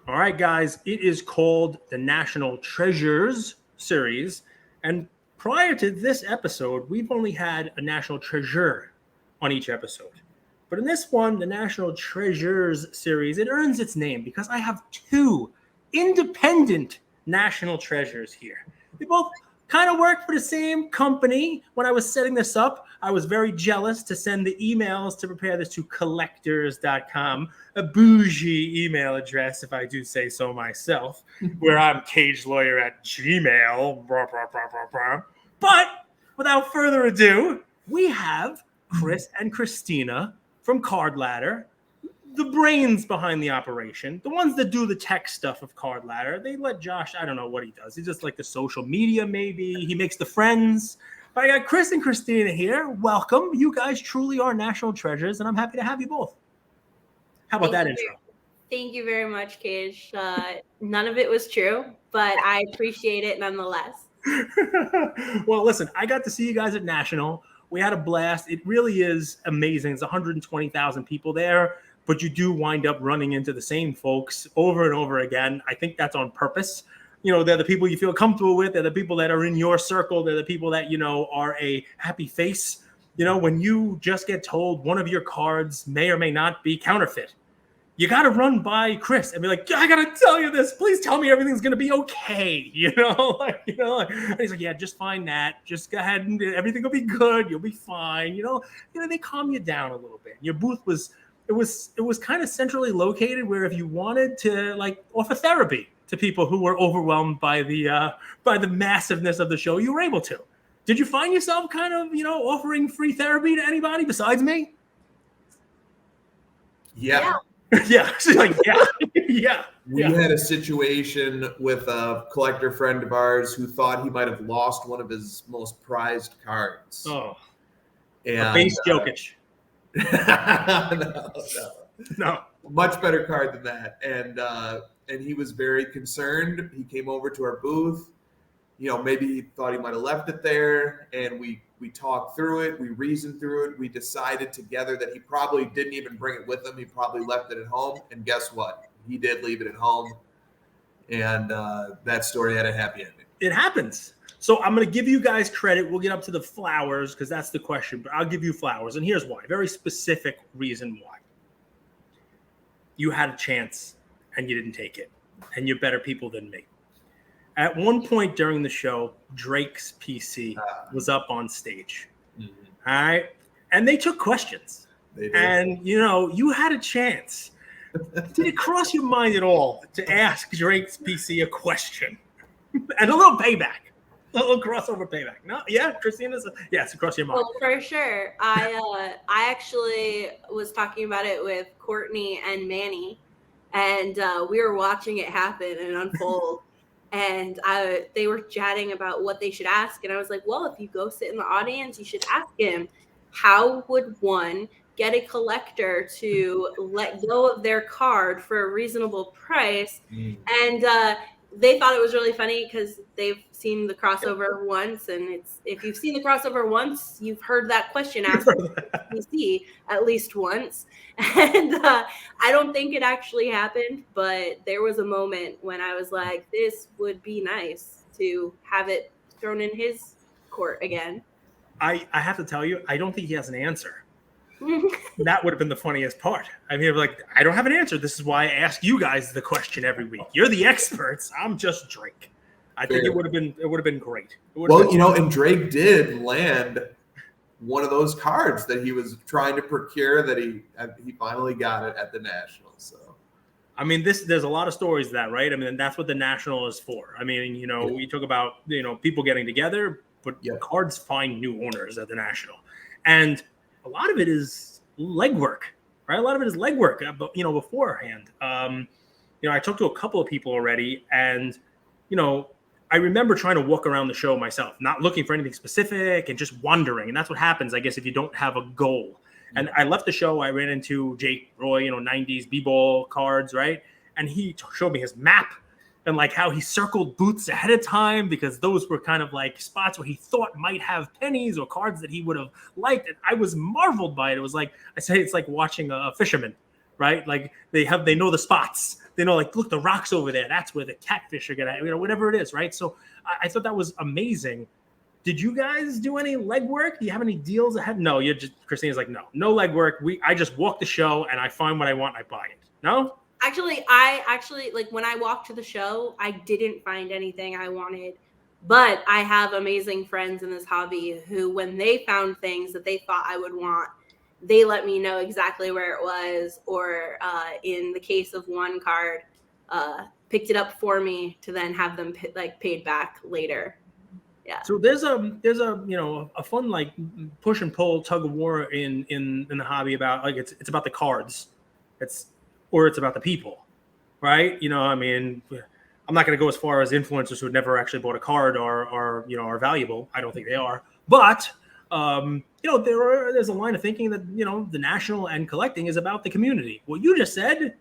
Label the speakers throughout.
Speaker 1: All right, guys, it is called the National Treasures series. And prior to this episode, we've only had a National Treasure on each episode. But in this one, the National Treasures series, it earns its name because I have two independent national treasures here. They both kind of work for the same company. When I was setting this up, I was very jealous to send the emails to prepare this to collectors.com, a bougie email address, if I do say so myself, where I'm cagelawyer@gmail. But without further ado, we have Chris and Kristina from Cardladder, the brains behind the operation, the ones that do the tech stuff of Cardladder. They let Josh, I don't know what he does. He's just like the social media, maybe. He makes the friends. But I got Chris and Kristina here. Welcome. You guys truly are national treasures, and I'm happy to have you both. How about that intro?
Speaker 2: Thank you very much, Cage. None of it was true, but I appreciate it nonetheless.
Speaker 1: Well, listen, I got to see you guys at National. We had a blast. It really is amazing. It's 120,000 people there. But you do wind up running into the same folks over and over again. I think that's on purpose. You know, they're the people you feel comfortable with. They're the people that are in your circle. They're the people that, you know, are a happy face. You know, when you just get told one of your cards may or may not be counterfeit, you got to run by Chris and be like, I got to tell you this. Please tell me everything's going to be okay. And he's like, yeah, just find that. Just go ahead and everything will be good. You'll be fine. You know, they calm you down a little bit. Your booth was kind of centrally located where if you wanted to like offer therapy to people who were overwhelmed by the massiveness of the show, you were able to. Did you find yourself kind of, you know, offering free therapy to anybody besides me?
Speaker 3: Yeah.
Speaker 1: Yeah. She's like, yeah.
Speaker 3: We had a situation with a collector friend of ours who thought he might have lost one of his most prized cards.
Speaker 1: Oh.
Speaker 3: And,
Speaker 1: a base Jokic.
Speaker 3: No. Much better card than that. And he was very concerned. He came over to our booth. You know, maybe he thought he might have left it there. And we talked through it. We reasoned through it. We decided together that he probably didn't even bring it with him. He probably left it at home. And guess what? He did leave it at home. And that story had a happy ending.
Speaker 1: It happens. So I'm going to give you guys credit. We'll get up to the flowers because that's the question, but I'll give you flowers. And here's why. Very specific reason why. You had a chance and you didn't take it. And you're better people than me. At one point during the show, Drake's PC was up on stage. Mm-hmm. All right. And they took questions.
Speaker 3: They did.
Speaker 1: And, you know, you had a chance. Did it cross your mind at all to ask Drake's PC a question? And a little payback. A little crossover payback. No, yeah, Kristina's yes, across your mind.
Speaker 2: Well, for sure. I actually was talking about it with Courtney and Manny, and we were watching it happen and unfold. And they were chatting about what they should ask, and I was like, well, if you go sit in the audience, you should ask him, how would one get a collector to let go of their card for a reasonable price? And they thought it was really funny because they've seen the crossover once, and if you've seen the crossover once, you've heard that question asked at least once. And I don't think it actually happened, but there was a moment when I was like, this would be nice to have it thrown in his court again.
Speaker 1: I have to tell you, I don't think he has an answer. That would have been the funniest part. I mean, like, I don't have an answer. This is why I ask you guys the question every week. You're the experts. I'm just Drake. I think it would have been great.
Speaker 3: Well, you know, and Drake did land one of those cards that he was trying to procure that he finally got it at the National. So,
Speaker 1: I mean, there's a lot of stories of that, right? I mean, that's what the National is for. I mean, you know, we talk about, you know, people getting together, but cards find new owners at the National. And a lot of it is legwork, right? A lot of it is legwork, but, you know, beforehand. You know, I talked to a couple of people already, and, you know, I remember trying to walk around the show myself, not looking for anything specific and just wandering. And that's what happens, I guess, if you don't have a goal. And I left the show. I ran into Jake Roy, you know, 90s b-ball cards, right? And he showed me his map and like how he circled booths ahead of time because those were kind of like spots where he thought might have pennies or cards that he would have liked. And I was marveled by it. It was like, I say, it's like watching a fisherman, right? Like they know the spots. They know, like, look, the rocks over there. That's where the catfish are gonna, whatever it is, right? So I thought that was amazing. Did you guys do any legwork? Do you have any deals ahead? No, you're just, Kristina's like, no legwork. I just walk the show and I find what I want and I buy it. No?
Speaker 2: Actually, I like when I walked to the show, I didn't find anything I wanted. But I have amazing friends in this hobby who, when they found things that they thought I would want, they let me know exactly where it was, or in the case of one card, picked it up for me to then have them paid back later. Yeah.
Speaker 1: So there's a fun, like, push and pull tug of war in the hobby about, like, it's about the cards, it's about the people, right? I mean, I'm not going to go as far as influencers who had never actually bought a card are valuable. I don't think they are, but there's a line of thinking that the national and collecting is about the community. Well, you just said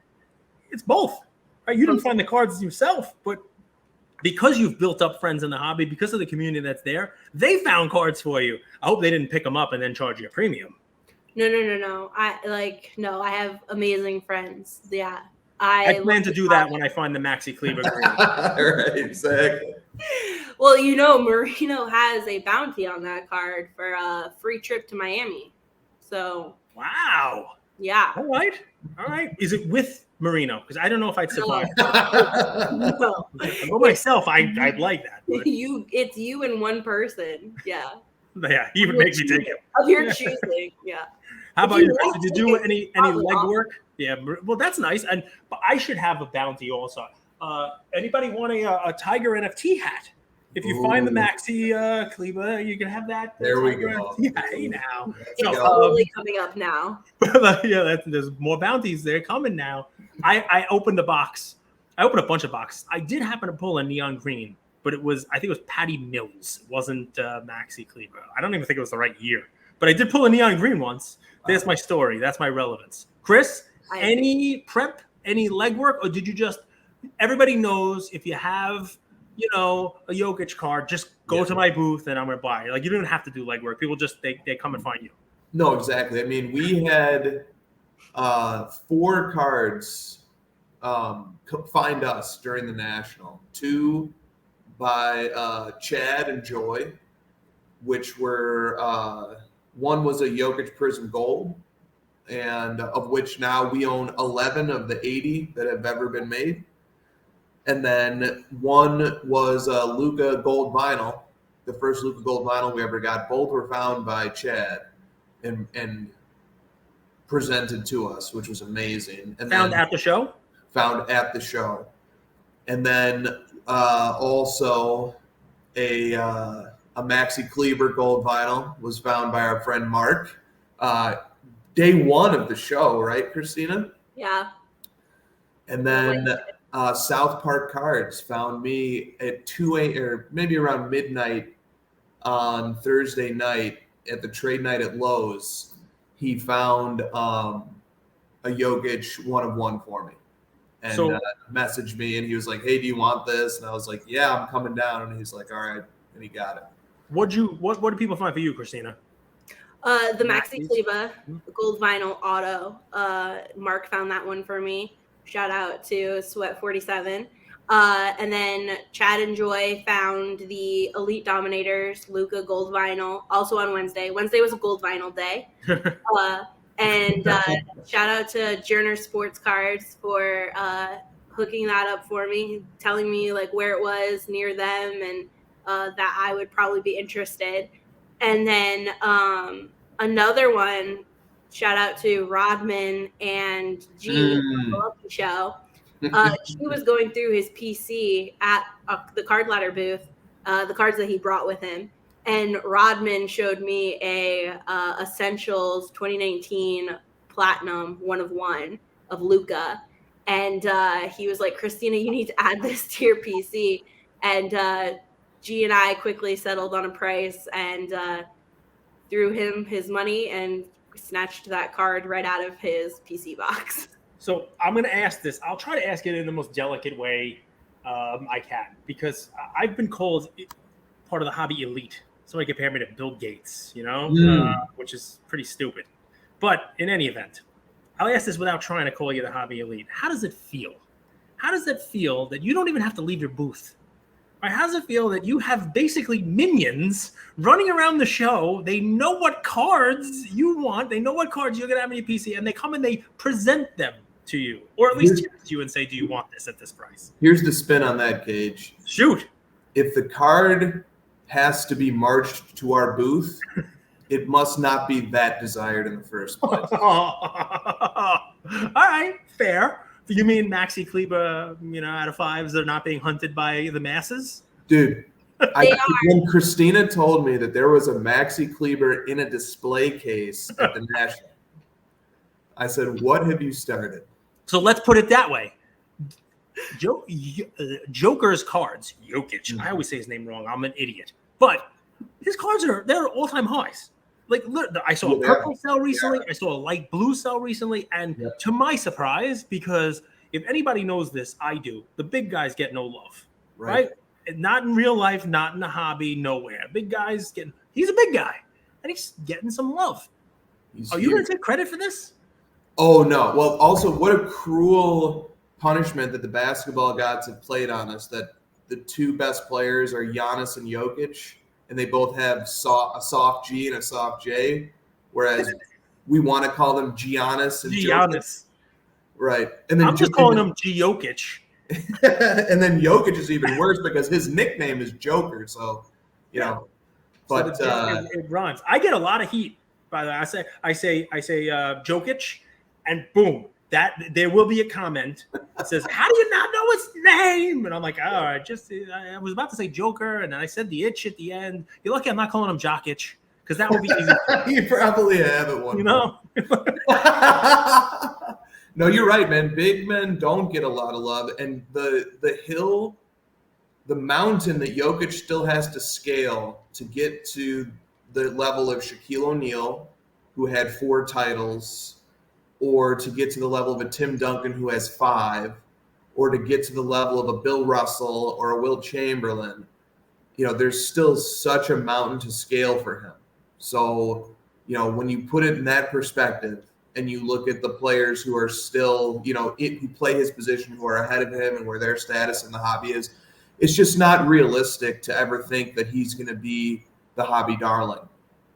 Speaker 1: it's both, right? You didn't find the cards yourself, but because you've built up friends in the hobby, because of the community that's there, they found cards for you. I hope they didn't pick them up and then charge you a premium.
Speaker 2: No. I have amazing friends. Yeah.
Speaker 1: I plan to do that when I find the Maxi Kleber green.
Speaker 3: Right, exactly.
Speaker 2: Well, Marino has a bounty on that card for a free trip to Miami. So.
Speaker 1: Wow.
Speaker 2: Yeah.
Speaker 1: All right. Is it with Marino? Because I don't know if I'd survive.
Speaker 2: No.
Speaker 1: Well, myself, I'd like that. But...
Speaker 2: It's you and one person. Yeah.
Speaker 1: Yeah, he would make me take it.
Speaker 2: Of your choosing. Yeah.
Speaker 1: How about you? Did you do any legwork? Yeah, well, that's nice. But I should have a bounty also. Anybody want a Tiger NFT hat? If you find the Maxi Kleber, you can have that.
Speaker 3: There we go.
Speaker 1: Yeah, hey now.
Speaker 2: It's totally coming up now.
Speaker 1: Yeah, there's more bounties. They're coming now. I opened a box. I opened a bunch of boxes. I did happen to pull a neon green, but I think it was Patty Mills. It wasn't Maxi Kleber. I don't even think it was the right year. But I did pull a neon green once. There's my story. That's my relevance. Chris, any prep, any legwork, or did you just, everybody knows if you have, a Jokic card, just go to my booth and I'm going to buy it. Like, you don't have to do legwork. People just, they come and find you.
Speaker 3: No, exactly. I mean, we had 4 cards find us during the National. 2 by Chad and Joy, which were, one was a Jokic Prism Gold, and of which now we own 11 of the 80 that have ever been made. And then one was a Luka Gold Vinyl, the first Luka Gold Vinyl we ever got. Both were found by Chad and presented to us, which was amazing. And
Speaker 1: found at the show?
Speaker 3: Found at the show. And then also a Maxi Kleber Gold Vinyl was found by our friend Mark. Day 1 of the show, right, Kristina?
Speaker 2: Yeah.
Speaker 3: And then South Park Cards found me at 2 a.m. or maybe around midnight on Thursday night at the trade night at Lowe's. He found a Jokic 1 of 1 for me, and messaged me, and he was like, "Hey, do you want this?" And I was like, "Yeah, I'm coming down." And he's like, "All right," and he got it.
Speaker 1: What do people find for you, Kristina?
Speaker 2: The Maxi Kleber Gold Vinyl Auto. Mark found that one for me. Shout out to Sweat 47. And then Chad and Joy found the Elite Dominators Luka Gold Vinyl also on Wednesday. Wednesday was a Gold Vinyl day. And shout out to Journer Sports Cards for hooking that up for me, telling me like where it was near them and that I would probably be interested. And then another one, shout out to Rodman and G on the Lucky Show. She was going through his PC at the Cardladder booth, the cards that he brought with him. And Rodman showed me a Essentials 2019 Platinum 1 of 1 of Luka. And he was like, "Kristina, you need to add this to your PC." And G and I quickly settled on a price and threw him his money and snatched that card right out of his PC box.
Speaker 1: So I'm going to ask this. I'll try to ask it in the most delicate way I can, because I've been called part of the hobby elite. Somebody compared me to Bill Gates, which is pretty stupid. But in any event, I'll ask this without trying to call you the hobby elite. How does it feel? How does it feel that you don't even have to leave your booth? Right? How does it feel that you have basically minions running around the show? They know what cards you want. They know what cards you're going to have in your PC, and they come and they present them to you, or at least test you and say, do you want this at this price?
Speaker 3: Here's the spin on that, Gage.
Speaker 1: Shoot.
Speaker 3: If the card has to be marched to our booth, it must not be that desired in the first place.
Speaker 1: All right, fair. You mean Maxi Kleber, out of fives, they're not being hunted by the masses?
Speaker 3: Dude, when Kristina told me that there was a Maxi Kleber in a display case at the National, I said, what have you started?
Speaker 1: So let's put it that way. Joker's cards, Jokic, I always say his name wrong. I'm an idiot. But his cards they're all-time highs. Like, I saw a purple sell recently. I saw a light blue sell recently. And to my surprise, because if anybody knows this, I do, the big guys get no love, right? Not in real life, not in the hobby, nowhere. Big guys he's a big guy, and he's getting some love. Are you going to take credit for this?
Speaker 3: Oh, no. Well, also, what a cruel punishment that the basketball gods have played on us, that the two best players are Giannis and Jokic, and they both have a soft G and a soft J, whereas we want to call them Giannis and
Speaker 1: Giannis.
Speaker 3: Right. And then
Speaker 1: I'm just calling him Jokic.
Speaker 3: And then Jokic is even worse because his nickname is Joker. So, but
Speaker 1: so it rhymes. I get a lot of heat, by the way. I say Jokic, and boom, that there will be a comment that says, "How do you not know his name?" And I'm like, all right, I was about to say Joker, and then I said the itch at the end. You're lucky I'm not calling him Jokic, because that would be easy.
Speaker 3: You probably have it one. No, you're right, man. Big men don't get a lot of love, and the hill, the mountain that Jokic still has to scale to get to the level of Shaquille O'Neal, who had 4 titles, or to get to the level of a Tim Duncan who has 5, or to get to the level of a Bill Russell or a Wilt Chamberlain. There's still such a mountain to scale for him. So, when you put it in that perspective, and you look at the players who are still, who play his position, who are ahead of him and where their status in the hobby is, it's just not realistic to ever think that he's going to be the hobby darling,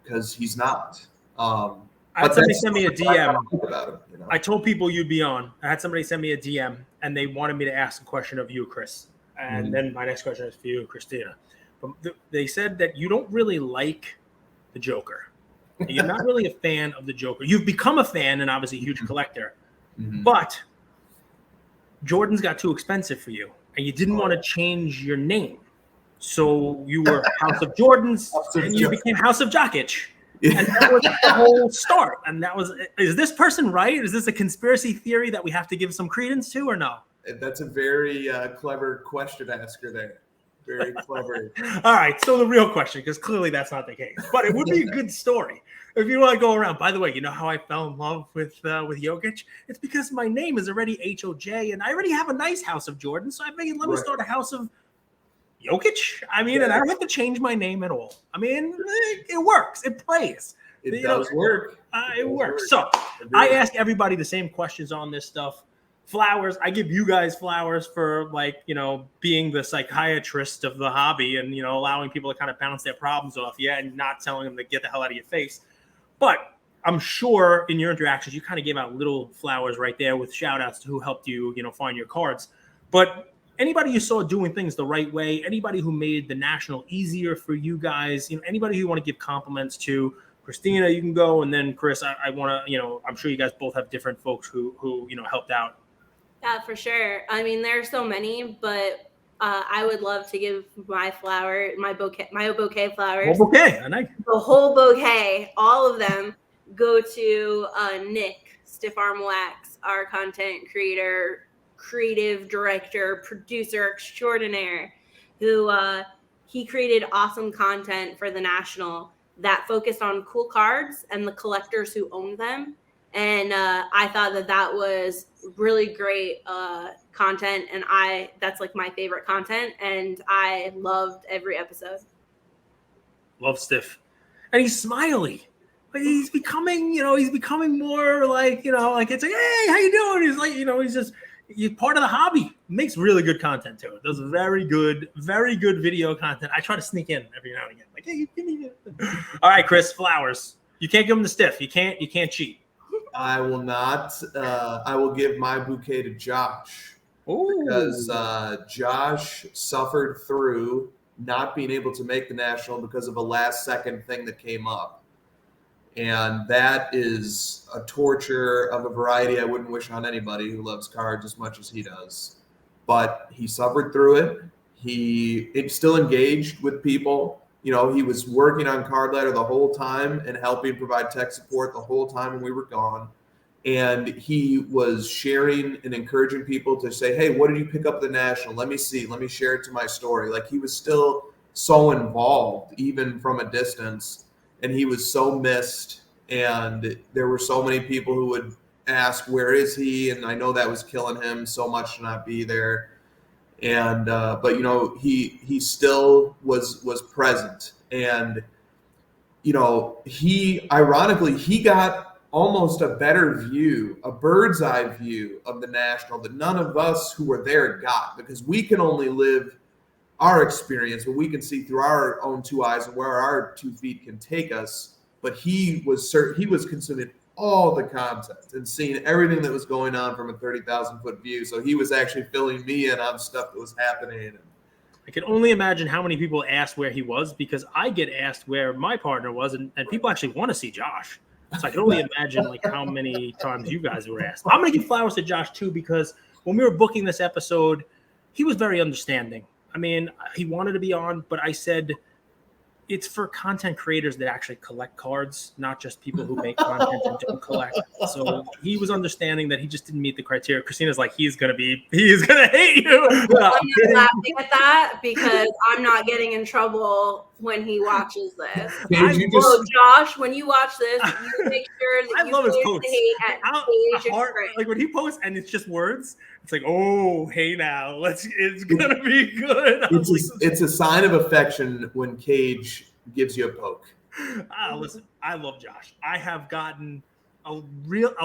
Speaker 3: because he's not.
Speaker 1: I had somebody send me a DM.
Speaker 3: About him,
Speaker 1: I told people you'd be on. I had somebody send me a DM, and they wanted me to ask a question of you, Chris. And then my next question is for you, Kristina. But they said that you don't really like the Joker. You're not really a fan of the Joker. You've become a fan and obviously a huge collector. But Jordan's got too expensive for you, and you didn't want to change your name. So you were House of Jordans, and you became House of Jokic. And that was the whole start. And is this person right? Is this a conspiracy theory that we have to give some credence to, or no?
Speaker 3: That's a very clever question asker there. Very clever.
Speaker 1: All right. So the real question, because clearly that's not the case, but it would be a good story if you want to go around. By the way, you know how I fell in love with Jokic? It's because my name is already HOJ, and I already have a nice House of Jordan. So I figured, let me start a House of Jokic. And I don't have to change my name at all. It works. It plays.
Speaker 3: It does work.
Speaker 1: It works. So I ask everybody the same questions on this stuff. Flowers. I give you guys flowers for being the psychiatrist of the hobby and, allowing people to kind of bounce their problems off you and not telling them to get the hell out of your face. But I'm sure in your interactions, you kind of gave out little flowers right there with shout outs to who helped you, find your cards. But anybody you saw doing things the right way, anybody who made the National easier for you guys, anybody who you want to give compliments to, Kristina, you can go. And then Chris, I want to, I'm sure you guys both have different folks who helped out.
Speaker 2: Yeah, for sure. There are so many, but I would love to give my bouquet flowers.
Speaker 1: Whole bouquet, I like
Speaker 2: the whole bouquet, all of them go to Nick, Stiff Arm Wax, our content creator, creative director, producer extraordinaire, who he created awesome content for the National that focused on cool cards and the collectors who own them. And I thought that was really great content, and that's like my favorite content, and I loved every episode.
Speaker 1: Love Stiff, and he's smiley. But he's becoming more like, like it's like, hey, how you doing? He's like, he's part of the hobby. Makes really good content too. Does very good video content. I try to sneak in every now and again. Like, hey, give me All right, Chris, flowers. You can't give him the stiff. You can't cheat.
Speaker 3: I will not. I will give my bouquet to Josh.
Speaker 1: Ooh.
Speaker 3: Because Josh suffered through not being able to make the national because of a last-second thing that came up. And that is a torture of a variety I wouldn't wish on anybody who loves cards as much as he does. But he suffered through it. He still engaged with people. He was working on Cardladder the whole time and helping provide tech support the whole time when we were gone. And he was sharing and encouraging people to say, hey, what did you pick up at the national? Let me see. Let me share it to my story. Like, he was still so involved, even from a distance. And he was so missed. And there were so many people who would ask, where is he? And I know that was killing him so much to not be there. And but he still was present. And he got almost a better view, a bird's eye view of the national that none of us who were there got, because we can only live our experience, but we can see through our own two eyes and where our 2 feet can take us. But he was consuming all the content and seeing everything that was going on from a 30,000 foot view. So he was actually filling me in on stuff that was happening.
Speaker 1: I can only imagine how many people asked where he was, because I get asked where my partner was, and people actually want to see Josh. So I can only imagine like how many times you guys were asked. I'm going to give flowers to Josh too, because when we were booking this episode, he was very understanding. I mean, he wanted to be on, but I said, it's for content creators that actually collect cards, not just people who make content and don't collect. So he was understanding that he just didn't meet the criteria. Christina's like, he's gonna hate you.
Speaker 2: I'm not laughing at that because I'm not getting in trouble when he watches this. Josh, when you watch this, you make sure that
Speaker 1: I love his posts.
Speaker 2: Like
Speaker 1: when he posts and it's just words, it's like, oh, hey now, it's gonna be good.
Speaker 3: It's a sign of affection when Cage gives you a poke.
Speaker 1: Listen, I love Josh. I have gotten a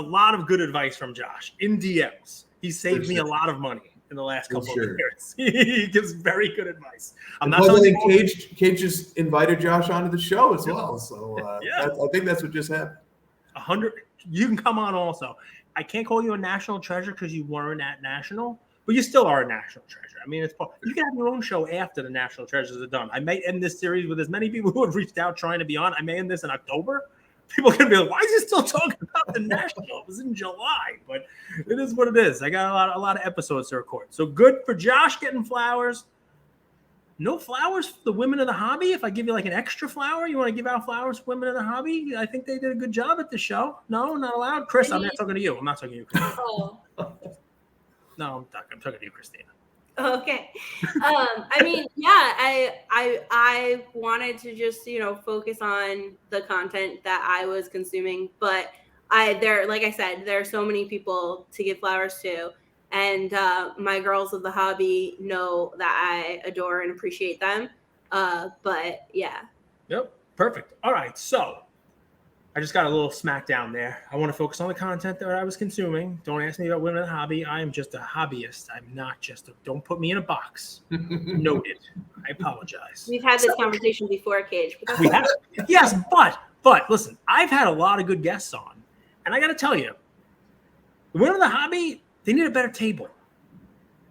Speaker 1: lot of good advice from Josh in DMs. He saved me a lot of money in the last couple of years. He gives very good advice.
Speaker 3: Cage just invited Josh onto the show as well. So I think that's what just happened.
Speaker 1: 100. You can come on also. I can't call you a national treasure because you weren't at national, but you still are a national treasure. I mean, you can have your own show after the national treasures are done. I may end this series with as many people who have reached out trying to be on. I may end this in October. People are going to be like, why is he still talking about the national? It was in July, but it is what it is. I got a lot of episodes to record. So good for Josh getting flowers. No flowers for the women of the hobby. If I give you like an extra flower, you want to give out flowers for women of the hobby? I think they did a good job at the show. No, not allowed. Chris, I'm not talking to you. I'm not talking to you, Chris.
Speaker 2: Oh.
Speaker 1: No, I'm talking to you, Kristina.
Speaker 2: Okay. I mean, yeah, I wanted to just, focus on the content that I was consuming, but like I said, there are so many people to give flowers to. And my girls of the hobby know that I adore and appreciate them. But yeah.
Speaker 1: Yep. Perfect. All right. So I just got a little smackdown there. I want to focus on the content that I was consuming. Don't ask me about women in the hobby. I am just a hobbyist. I'm not don't put me in a box. Noted. I apologize.
Speaker 2: We've had this conversation before, Cage. But
Speaker 1: we have. Yes, but listen, I've had a lot of good guests on. And I got to tell you, the women in the hobby, they need a better table.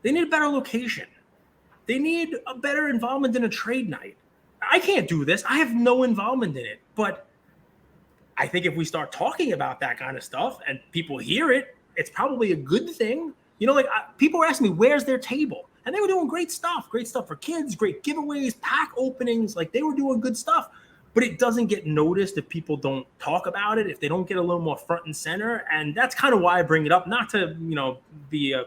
Speaker 1: They need a better location. They need a better involvement in a trade night. I can't do this. I have no involvement in it. But I think if we start talking about that kind of stuff and people hear it, it's probably a good thing. People were asking me, where's their table? And they were doing great stuff for kids, great giveaways, pack openings. Like, they were doing good stuff. But it doesn't get noticed if people don't talk about it, if they don't get a little more front and center. And that's kind of why I bring it up, not to, be a,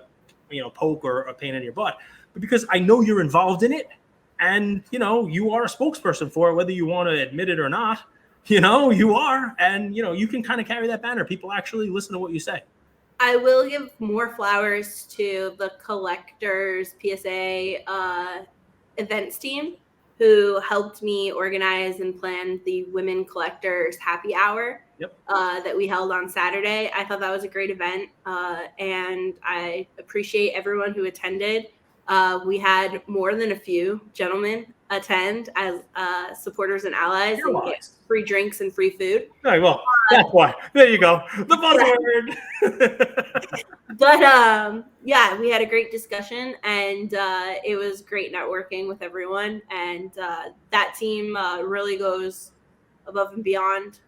Speaker 1: poke or a pain in your butt, but because I know you're involved in it and, you are a spokesperson for it, whether you want to admit it or not, you are. And, you can kind of carry that banner. People actually listen to what you say.
Speaker 2: I will give more flowers to the Collectors PSA events team. who helped me organize and plan the Women Collectors Happy Hour that we held on Saturday. I thought that was a great event, and I appreciate everyone who attended. We had more than a few gentlemen attend as supporters and allies and get free drinks and free food.
Speaker 1: All right, well, that's why. There you go. The buzzword.
Speaker 2: But yeah, we had a great discussion, and it was great networking with everyone. And that team really goes above and beyond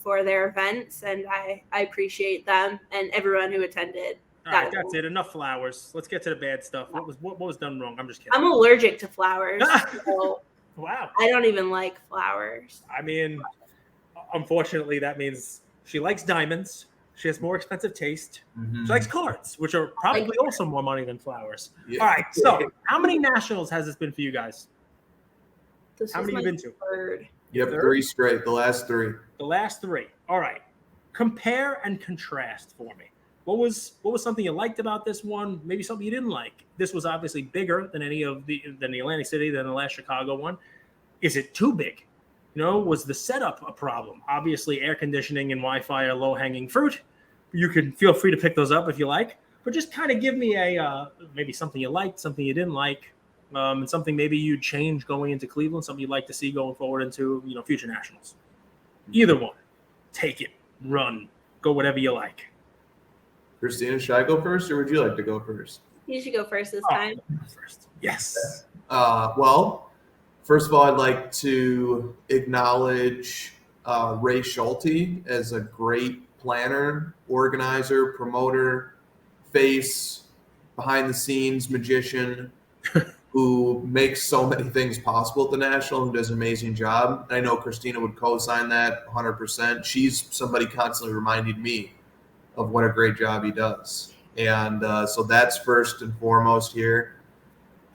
Speaker 2: for their events, and I appreciate them and everyone who attended.
Speaker 1: All right, that's it. Enough flowers. Let's get to the bad stuff. What was done wrong? I'm just kidding.
Speaker 2: I'm allergic to flowers. So
Speaker 1: wow.
Speaker 2: I don't even like flowers.
Speaker 1: I mean, unfortunately, that means she likes diamonds. She has more expensive taste. She likes cards, which are probably also more money than flowers. Yeah. All right, so how many nationals has this been for you guys? How many have you been to?
Speaker 2: Third.
Speaker 3: Yep, three straight. The last three.
Speaker 1: The last three. All right. Compare and contrast for me. What was something you liked about this one? Maybe something you didn't like. This was obviously bigger than the Atlantic City, than the last Chicago one. Is it too big? Was the setup a problem? Obviously, air conditioning and Wi-Fi are low-hanging fruit. You can feel free to pick those up if you like, but just kind of give me a maybe something you liked, something you didn't like, and something maybe you'd change going into Cleveland, something you'd like to see going forward into future nationals. Either one, take it, run, go whatever you like.
Speaker 3: Kristina, should I go first, or would you like to go first?
Speaker 2: You should go first this time.
Speaker 1: First, yes.
Speaker 3: Well, first of all, I'd like to acknowledge Ray Schulte as a great planner, organizer, promoter, face, behind-the-scenes magician who makes so many things possible at the National, who does an amazing job. And I know Kristina would co-sign that 100%. She's somebody constantly reminding me of what a great job he does. And so that's first and foremost here.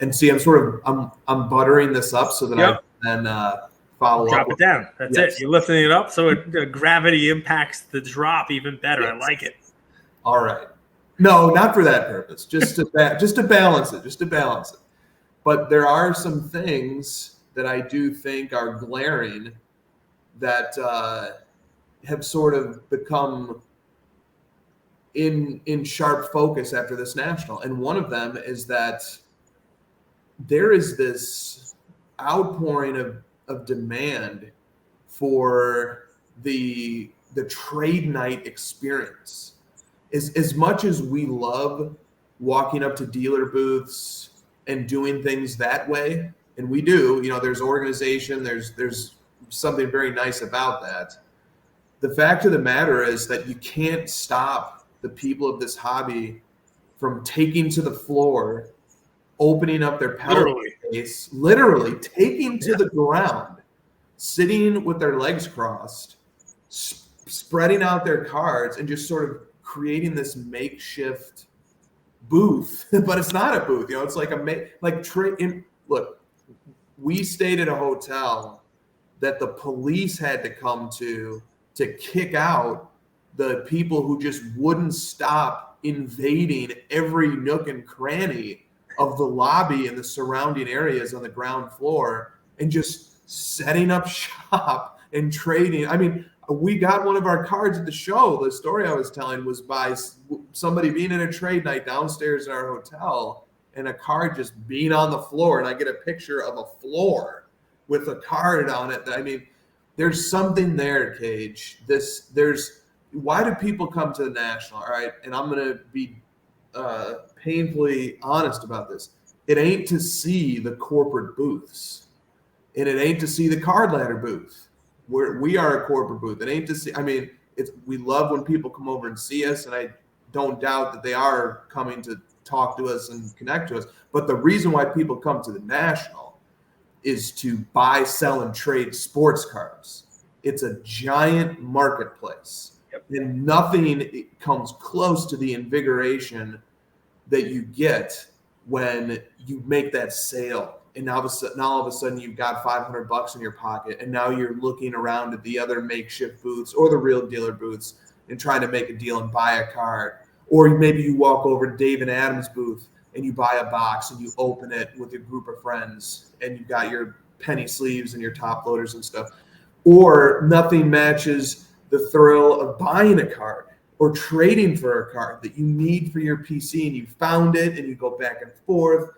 Speaker 3: And see, I'm buttering this up so that I can follow up.
Speaker 1: Drop it down. That's it. You're lifting it up so the gravity impacts the drop even better. Yes. I like it.
Speaker 3: All right. No, not for that purpose. Just to balance it. But there are some things that I do think are glaring that have sort of become in sharp focus after this national. And one of them is that there is this outpouring of demand for the trade night experience. As much as we love walking up to dealer booths and doing things that way, and we do, there's organization, there's something very nice about that. The fact of the matter is that you can't stop the people of this hobby from taking to the floor, opening up their pedal case, literally taking to the ground, sitting with their legs crossed, spreading out their cards, and just sort of creating this makeshift booth. But it's not a booth, it's like look, we stayed at a hotel that the police had to come to kick out the people who just wouldn't stop invading every nook and cranny of the lobby and the surrounding areas on the ground floor and just setting up shop and trading. I mean, we got one of our cards at the show. The story I was telling was by somebody being in a trade night downstairs in our hotel and a card just being on the floor. And I get a picture of a floor with a card on it. I mean, there's something there, Cage. Why do people come to the National? All right. And I'm going to be painfully honest about this. It ain't to see the corporate booths, and it ain't to see the Cardladder booth. We are a corporate booth. It ain't to see. I mean, we love when people come over and see us, and I don't doubt that they are coming to talk to us and connect to us. But the reason why people come to the National is to buy, sell, and trade sports cards. It's a giant marketplace. And nothing comes close to the invigoration that you get when you make that sale. And now all of a sudden you've got $500 in your pocket, and now you're looking around at the other makeshift booths or the real dealer booths and trying to make a deal and buy a card. Or maybe you walk over to Dave and Adam's booth and you buy a box and you open it with a group of friends, and you got your penny sleeves and your top loaders and stuff. Or nothing matches the thrill of buying a card or trading for a card that you need for your PC and you found it and you go back and forth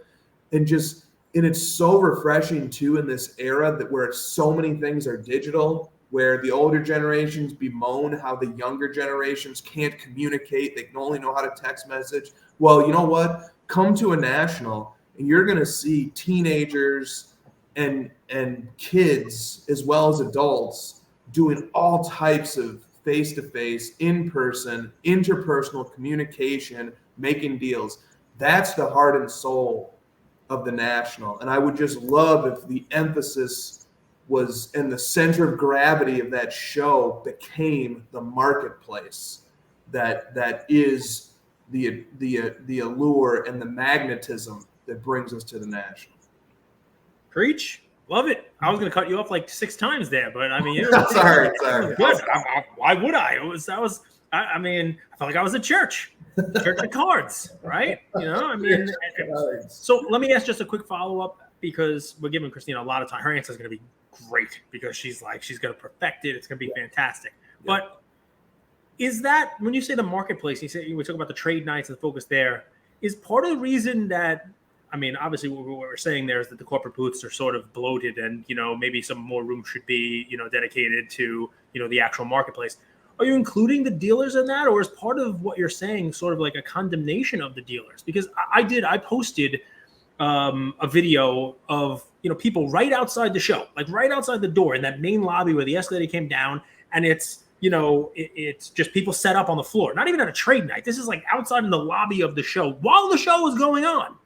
Speaker 3: and it's so refreshing too in this era that where so many things are digital, where the older generations bemoan how the younger generations can't communicate. They can only know how to text message. Well, you know what? Come to a national and you're going to see teenagers and kids as well as adults doing all types of face-to-face, in-person, interpersonal communication, making deals. That's the heart and soul of the national. And I would just love if the emphasis was in the center of gravity of that show became the marketplace that is the allure and the magnetism that brings us to the national.
Speaker 1: Preach. Love it. I was going to cut you off like 6 times there, but I mean,
Speaker 3: sorry.
Speaker 1: Good. Why would I? I mean, I felt like I was at church of cards, right? You know, I mean, so let me ask just a quick follow-up because we're giving Kristina a lot of time. Her answer is going to be great because she's going to perfect it. It's going to be fantastic. Yeah. But is that, when you say the marketplace, we talk about the trade nights and the focus there, is part of the reason that, I mean, obviously what we're saying there is that the corporate booths are sort of bloated and, you know, maybe some more room should be, you know, dedicated to, you know, the actual marketplace. Are you including the dealers in that, or is part of what you're saying sort of like a condemnation of the dealers? Because I posted a video of, you know, people right outside the show, like right outside the door in that main lobby where the escalator came down, and it's, you know, it's just people set up on the floor, not even at a trade night. This is like outside in the lobby of the show while the show is going on.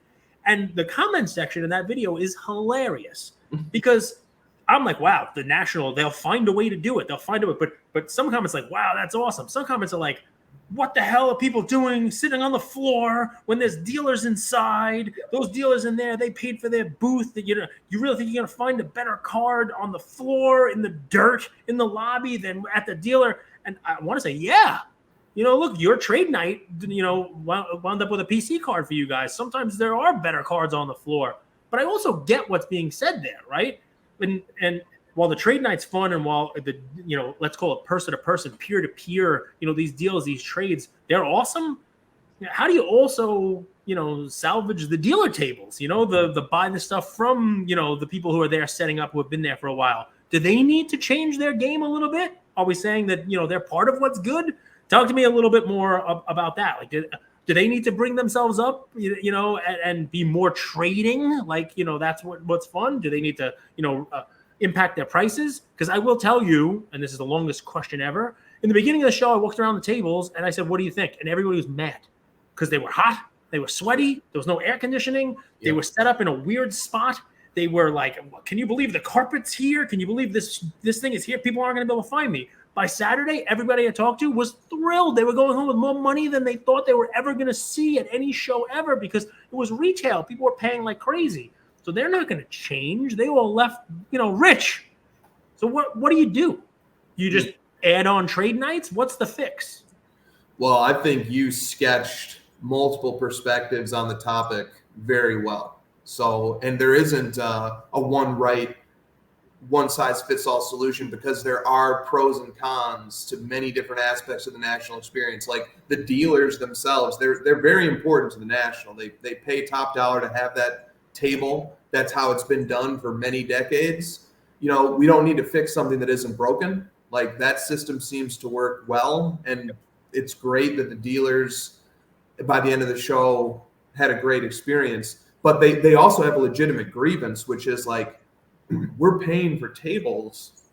Speaker 1: And the comment section in that video is hilarious because I'm like, wow, the national, they'll find a way to do it. They'll find a way. But some comments like, wow, that's awesome. Some comments are like, what the hell are people doing sitting on the floor when there's dealers inside? Those dealers in there, they paid for their booth. That, you know, you really think you're going to find a better card on the floor, in the dirt, in the lobby than at the dealer? And I want to say, yeah. You know, look, your trade night, you know, wound up with a PC card for you guys. Sometimes there are better cards on the floor. But I also get what's being said there, right? And while the trade night's fun and while the, you know, let's call it person-to-person, peer-to-peer, you know, these deals, these trades, they're awesome. How do you also, you know, salvage the dealer tables? You know, the buy the stuff from, you know, the people who are there setting up, who have been there for a while. Do they need to change their game a little bit? Are we saying that, you know, they're part of what's good? Talk to me a little bit more about that. Like, do they need to bring themselves up, you know, and be more trading? Like, you know, that's what's fun. Do they need to, you know, impact their prices? Because I will tell you, and this is the longest question ever. In the beginning of the show, I walked around the tables and I said, what do you think? And everybody was mad because they were hot. They were sweaty. There was no air conditioning. They were set up in a weird spot. They were like, can you believe the carpet's here? Can you believe this thing is here? People aren't going to be able to find me. By Saturday, everybody I talked to was thrilled. They were going home with more money than they thought they were ever going to see at any show ever because it was retail. People were paying like crazy. So they're not going to change. They all left, you know, rich. So what do? You just add on trade nights? What's the fix?
Speaker 3: Well, I think you sketched multiple perspectives on the topic very well. So, and there isn't a one-size-fits-all solution because there are pros and cons to many different aspects of the national experience. Like the dealers themselves, they're very important to the national. They pay top dollar to have that table. That's how it's been done for many decades. You know, we don't need to fix something that isn't broken. Like that system seems to work well, and it's great that the dealers by the end of the show had a great experience. But they also have a legitimate grievance, which is like, we're paying for tables,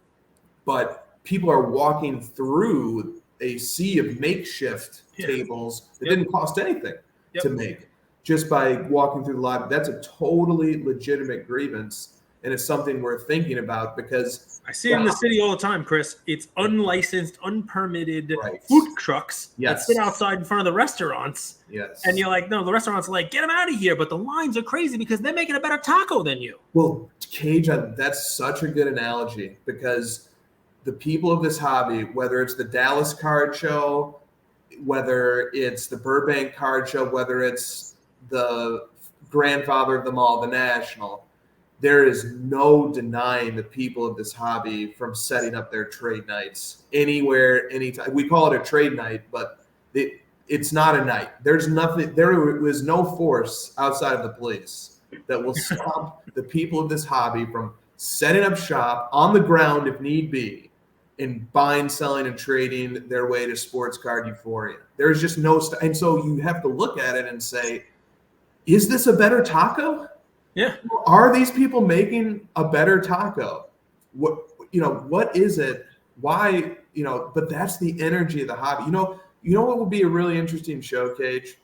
Speaker 3: but people are walking through a sea of makeshift tables that didn't cost anything to make just by walking through the lobby. That's a totally legitimate grievance. And it's something we're thinking about because
Speaker 1: I see it in the city all the time, Chris. It's unlicensed, unpermitted food trucks that sit outside in front of the restaurants.
Speaker 3: Yes.
Speaker 1: And you're like, no, the restaurant's like, get them out of here. But the lines are crazy because they're making a better taco than you.
Speaker 3: Well, Cage, that's such a good analogy because the people of this hobby, whether it's the Dallas card show, whether it's the Burbank card show, whether it's the grandfather of them all, the National, there is no denying the people of this hobby from setting up their trade nights anywhere, anytime. We call it a trade night, but it's not a night. There was no force outside of the police that will stop the people of this hobby from setting up shop on the ground if need be and buying, selling, and trading their way to sports card euphoria. There's just no and so you have to look at it and say, is this a better taco?
Speaker 1: Yeah.
Speaker 3: Are these people making a better taco? What is it? Why, but that's the energy of the hobby. You know what would be a really interesting showcase?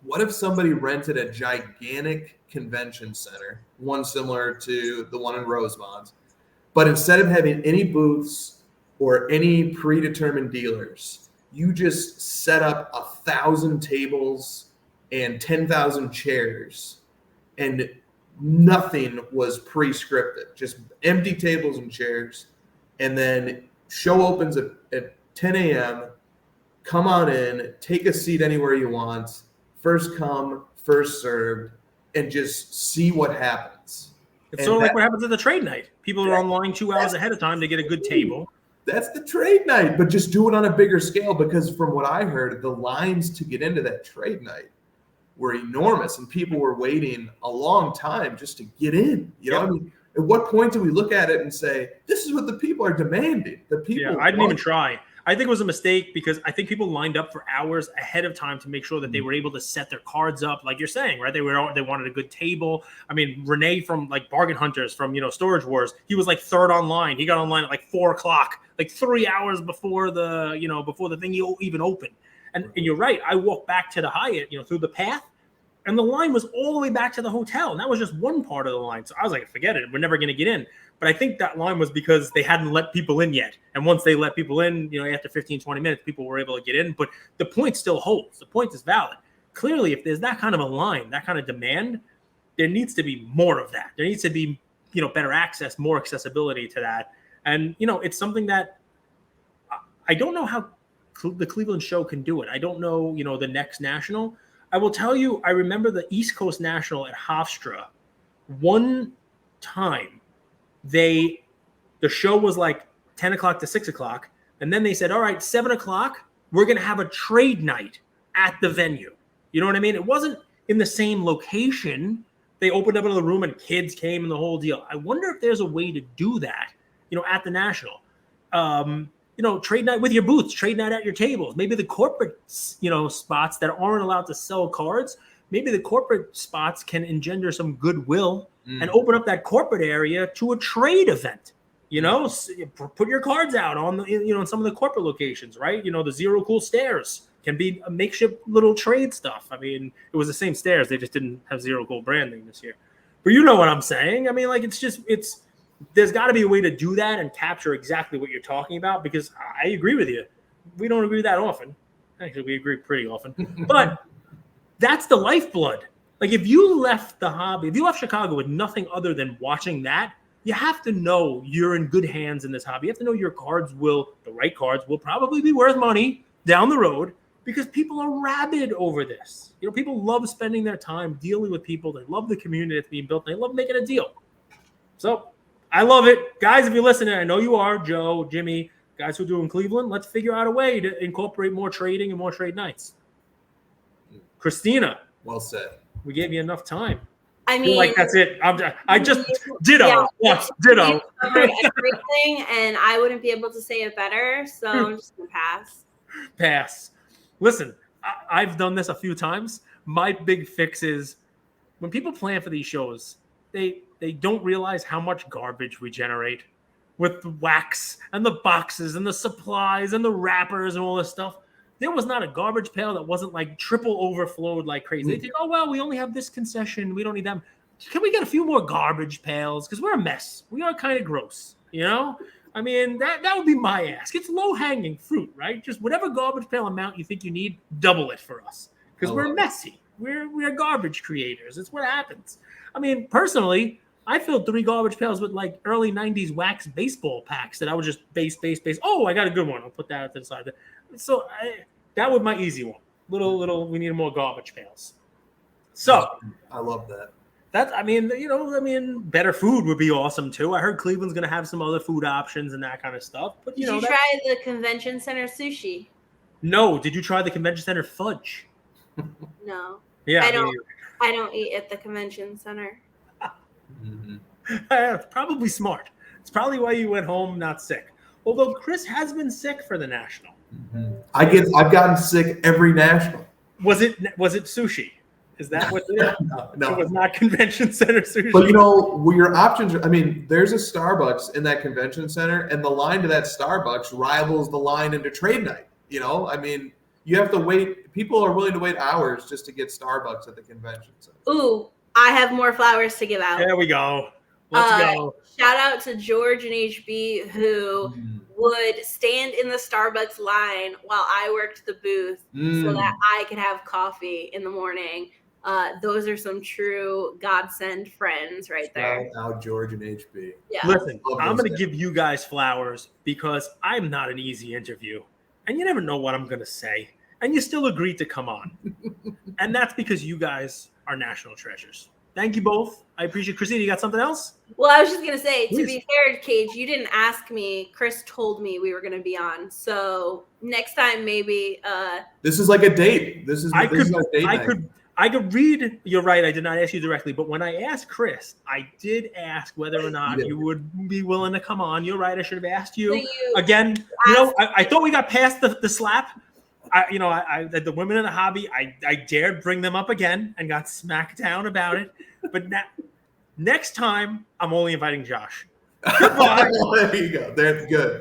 Speaker 3: What if somebody rented a gigantic convention center, one similar to the one in Rosemont, but instead of having any booths or any predetermined dealers, you just set up 1,000 tables and 10,000 chairs, and nothing was pre-scripted, just empty tables and chairs. And then show opens at 10 a.m. Come on in, take a seat anywhere you want, first come, first served, and just see what happens.
Speaker 1: It's sort of like what happens at the trade night. People are online 2 hours ahead of time to get a good table.
Speaker 3: That's the trade night, but just do it on a bigger scale, because from what I heard, the lines to get into that trade night were enormous, and people were waiting a long time just to get in. I mean, at what point do we look at it and say, this is what the people are demanding? The people.
Speaker 1: I didn't even try. I think it was a mistake because I think people lined up for hours ahead of time to make sure that they were able to set their cards up, like you're saying, right? They wanted a good table. I mean, Renee from like Bargain Hunters from Storage Wars, he was like third online. He got online at like 4:00, like 3 hours before the thing even opened. And you're right. I walked back to the Hyatt, through the path, and the line was all the way back to the hotel. And that was just one part of the line. So I was like, forget it. We're never going to get in. But I think that line was because they hadn't let people in yet. And once they let people in, after 15, 20 minutes, people were able to get in. But the point still holds. The point is valid. Clearly, if there's that kind of a line, that kind of demand, there needs to be more of that. There needs to be, better access, more accessibility to that. And, it's something that I don't know how the Cleveland show can do it. I don't know, the next national. I will tell you, I remember the East Coast National at Hofstra. One time, the show was like 10 o'clock to 6 o'clock. And then they said, all right, 7 o'clock, we're going to have a trade night at the venue. You know what I mean? It wasn't in the same location. They opened up another room and kids came and the whole deal. I wonder if there's a way to do that, at the National. Trade night with your booths, trade night at your tables. Maybe the corporate, spots that aren't allowed to sell cards, maybe the corporate spots can engender some goodwill and open up that corporate area to a trade event. Put your cards out on the, in some of the corporate locations, right? The Zero Cool Stairs can be a makeshift little trade stuff. I mean, it was the same stairs. They just didn't have Zero Cool branding this year. But you know what I'm saying? I mean, like, there's got to be a way to do that and capture exactly what you're talking about, because I agree with you. We don't agree that often. Actually, we agree pretty often. But that's the lifeblood. Like, if you left the hobby, if you left Chicago with nothing other than watching that, you have to know you're in good hands in this hobby. You have to know your cards the right cards will probably be worth money down the road, because people are rabid over this. People love spending their time dealing with people. They love the community that's being built. They love making a deal. So I love it. Guys, if you're listening, I know you are, Joe, Jimmy, guys who do in Cleveland, let's figure out a way to incorporate more trading and more trade nights. Kristina.
Speaker 3: Well said.
Speaker 1: We gave you enough time.
Speaker 2: I mean,
Speaker 1: like that's it. I just ditto.
Speaker 2: Yeah,
Speaker 1: yes, ditto.
Speaker 2: You covered everything, and I wouldn't be able to say it better, so I'm just going to pass.
Speaker 1: Pass. Listen, I've done this a few times. My big fix is when people plan for these shows, they don't realize how much garbage we generate with the wax and the boxes and the supplies and the wrappers and all this stuff. There was not a garbage pail that wasn't like triple overflowed like crazy. They think, oh, well, we only have this concession. We don't need them. Can we get a few more garbage pails? Because we're a mess. We are kind of gross, I mean, that would be my ask. It's low-hanging fruit, right? Just whatever garbage pail amount you think you need, double it for us. Because we're messy. We're garbage creators. It's what happens. I mean, personally, I filled 3 garbage pails with like early 90s wax baseball packs that I would just base. Oh, I got a good one. I'll put that to the side. So that was my easy one. Little, we need more garbage pails. So
Speaker 3: I love that.
Speaker 1: Better food would be awesome too. I heard Cleveland's going to have some other food options and that kind of stuff. But
Speaker 2: Did you try the convention center sushi?
Speaker 1: No. Did you try the convention center fudge?
Speaker 2: No.
Speaker 1: Yeah.
Speaker 2: I don't eat at the convention center.
Speaker 1: Probably smart. It's probably why you went home not sick. Although Chris has been sick for the national.
Speaker 3: I've gotten sick every national.
Speaker 1: Was it sushi? Is that what it is?
Speaker 3: No.
Speaker 1: It was not convention center sushi.
Speaker 3: But your options are, there's a Starbucks in that convention center, and the line to that Starbucks rivals the line into trade night. You have to wait. People are willing to wait hours just to get Starbucks at the convention center.
Speaker 2: Ooh, I have more flowers to give out.
Speaker 1: There we go. Let's go.
Speaker 2: Shout out to George and HB who would stand in the Starbucks line while I worked the booth so that I could have coffee in the morning. Those are some true godsend friends right there.
Speaker 3: Shout out George and HB.
Speaker 2: Yeah.
Speaker 1: Listen, I'm going to give you guys flowers because I'm not an easy interview. And you never know what I'm going to say. And you still agreed to come on. And that's because you guys are national treasures. Thank you both. I appreciate it. Kristina, you got something else?
Speaker 2: Well, I was just going to say, to be fair, Cage, you didn't ask me. Chris told me we were going to be on. So next time, maybe.
Speaker 3: This is like a date. I
Speaker 1: could read. You're right. I did not ask you directly. But when I asked Chris, I did ask whether or not you would be willing to come on. You're right. I should have asked you. Again, I thought we got past the slap. The women in the hobby, I dared bring them up again and got smacked down about it. But next time, I'm only inviting Josh. Goodbye.
Speaker 3: There you go. That's good.